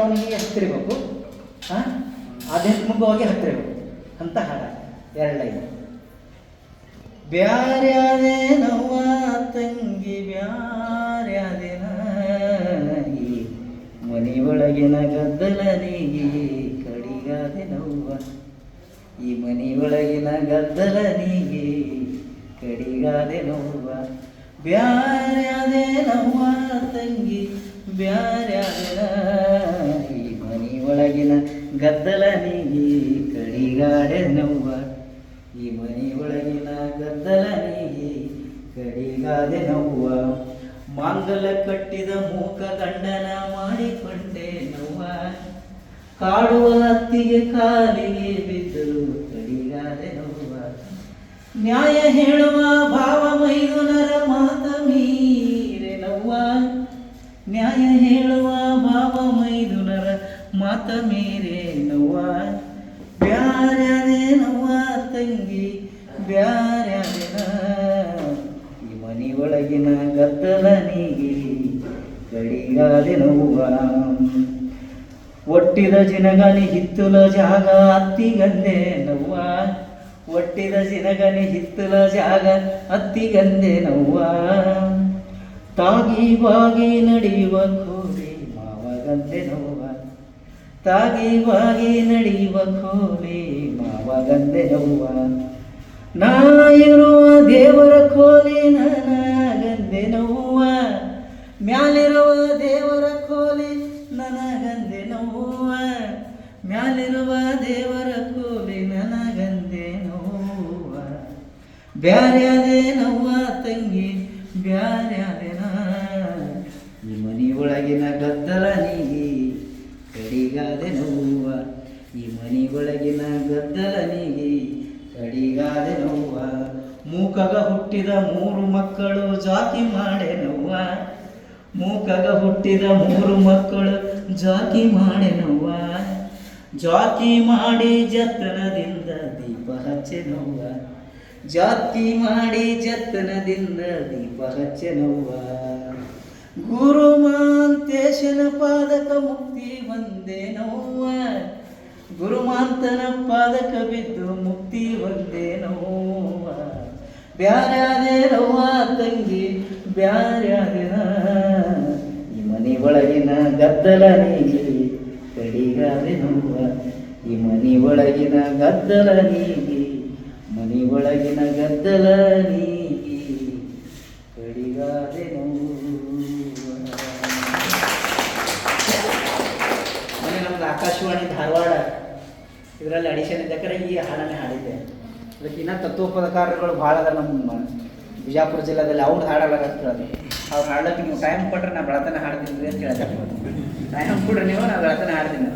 ಅವನಿಗೆ ಹತ್ತಿರಬೇಕು, ಆಧ್ಯಾತ್ಮಿಕವಾಗಿ ಹತ್ತಿರಬೇಕು ಅಂತ ಹಾಡ. 2 ಲೈನ್. ಬ್ಯಾರ್ಯಾದೆ ನವ್ವ ತಂಗಿ ಬ್ಯಾರ್ಯಾದೆನ, ಈ ಮನೆಯೊಳಗಿನ ಗದ್ದಲ ನೀಗಿ ಕಡಿಗಾದೆ ನವ್ವ, ಈ ಮನೆಯೊಳಗಿನ ಗದ್ದಲ ನೀಗಿ ಕಡಿಗಾದೆ ನವ್ವ. ಬ್ಯಾರ್ಯಾದೆ ನವ್ವ ತಂಗಿ ಬ್ಯಾರ್ಯಾದೆನ, ಈ ಮನೆಯೊಳಗಿನ ಗದ್ದಲ ನೀಗಿ ಕಡಿಗಾಡೆ ನವ್ವ, ಈ ಮನೆಯೊಳಗಿನ ಗದ್ದಲ ನೀಗಿ ಕಡಿಗಾದೆ ನವ್ವ. ಮಾಂಗಲ ಕಟ್ಟಿದ ಮೂಕ ಗಂಡನ ಮಾಡಿಕೊಂಡೆ ನವ್ವ, ಕಾಡುವ ಹತ್ತಿಗೆ ಕಾಲಿಗೆ ಬಿದ್ದರು ಕಡಿಗಾದೆ ನವ್ವ. ನ್ಯಾಯ ಹೇಳುವ ಭಾವ ಮೈದುನರ ಮಾತ ಮೀರೆ ನವ್ವ, ನ್ಯಾಯ ಹೇಳುವ ಭಾವ ಮೈದುನರ ಮಾತ ಮೀರೆ ನವ್ವ. ಬ್ಯಾರ್ಯಾದೆ ನವ್ವ ತಂಗಿ ಬ್ಯಾರ್ಯಾದೆನ, ಈ ಮನೆಯೊಳಗಿನ ಗದ್ದಲ ನೀಗಿ ಕಡಿಗಾದೆ ನವ್ವ. ಒಟ್ಟಿದ ಜಿನಗನಿ ಹಿತ್ತುಲ ಜಾಗ ಅತ್ತಿಗಂದೆ ನವ್ವ, ಒಟ್ಟಿದ ಜಿನಗನಿ ಹಿತ್ತುಲ ಜಾಗ ಅತ್ತಿಗಂದೆ ನವ್ವ. ತಾಗಿ ಬಾಗಿ ನಡೆಯುವ ಕೋರಿ ಮಾವಗಂದೆ ನವ್ವ, ತಾಗಿ ಬಾಗಿ ನಡೆಯುವ ಕೋರಿ ಮಾವಗಂದೆ ನವ್ವ. ನಾ ಇರುವ ದೇವರ ಕೋಲಿ ನನಗಂದೆ ನವ್ವ, ಮ್ಯಾಲಿರುವ ದೇವರ ಕೋಲಿ ನನಗಂದೆ ನವ್ವ, ಮ್ಯಾಲಿರುವ ದೇವರ ಕೋಲಿ ನನಗಂದೆ ನವ್ವ. ಬ್ಯಾರ್ಯಾದೆ ನವ್ವ ತಂಗಿ ಬ್ಯಾರ್ಯಾದೆನ, ಈ ಮನೆಯೊಳಗಿನ ಗದ್ದಲ ನೀಗಿ ಕಡಿಗಾದೆ ನವ್ವ, ಈ ಮನೆಯೊಳಗಿನ ಗದ್ದಲ ನೀಗಿ ಕಡಿಗಾದೆ ನವ್ವ. ಮೂಕಗ ಹುಟ್ಟಿದ 3 ಮಕ್ಕಳು ಜಾತಿ ಮಾಡೆ ನವ್ವ, ಮೂಕಗ ಹುಟ್ಟಿದ 3 ಮಕ್ಕಳು ಜಾತಿ ಮಾಡೆ ನವ್ವ. ಜಾತಿ ಮಾಡಿ ಜತನದಿಂದ ದೀಪ ಹಚ್ಚೆ ನವ್ವ, ಜಾತಿ ಮಾಡಿ ಜತನದಿಂದ ದೀಪ ಹಚ್ಚೆ ನವ್ವ. ಗುರು ಮಾಂತೇಶನ ಪಾದಕ ಮುಕ್ತಿ ಬಂದೆ ನವ್ವ, ಗುರುಮಾಂತನ ಪಾದಕ ಬಿದ್ದು ಮುಕ್ತಿ ಬಂದೆ ನವ್ವ. ಬ್ಯಾರ್ಯಾದೆ ನವ್ವ ತಂಗಿ ಬ್ಯಾರ್ಯಾದೆನ, ಈ ಮನೆಯೊಳಗಿನ ಗದ್ದಲ ನೀಗಿ ಕಡಿಗಾದೆ ನವ್ವ, ಈ ಮನೆಯೊಳಗಿನ ಗದ್ದಲ ನೀಗಿ, ಮನೆಯೊಳಗಿನ ಗದ್ದಲ ನೀಗಿ ಕಡಿಗಾದೆ ನವ್ವ. ಮೊನ್ನೆ ನಮ್ದು ಆಕಾಶವಾಣಿ ಧಾರವಾಡ ಇದರಲ್ಲಿ ಅಡಿಷನ್ ಇದ್ದಕ್ರೆ ಈ ಹಾಡನ್ನೇ ಹಾಡಿದ್ದೆ. ಅದಕ್ಕೆ ಇನ್ನೂ ತತ್ವಪದಕಾರರುಗಳು ಭಾಳ ಅದ ನಮ್ಮ ಬಿಜಾಪುರ ಜಿಲ್ಲೆದಲ್ಲಿ. ಅವ್ರು ಹಾಡಲಾಗತ್ತೆ, ಅವ್ರು ಹಾಡಕ್ಕೆ ನೀವು ಟೈಮ್ ಕೊಟ್ಟರೆ ನಾ ಬೆಳತನ ಹಾಡ್ತೀನಿ ಅಂತ ಹೇಳಿದೆ. ಟೈಮ್ ಕೊಡ್ರಿ ನೀವು, ನಾ ಬೆಳತನ ಹಾಡ್ತೀನಿ.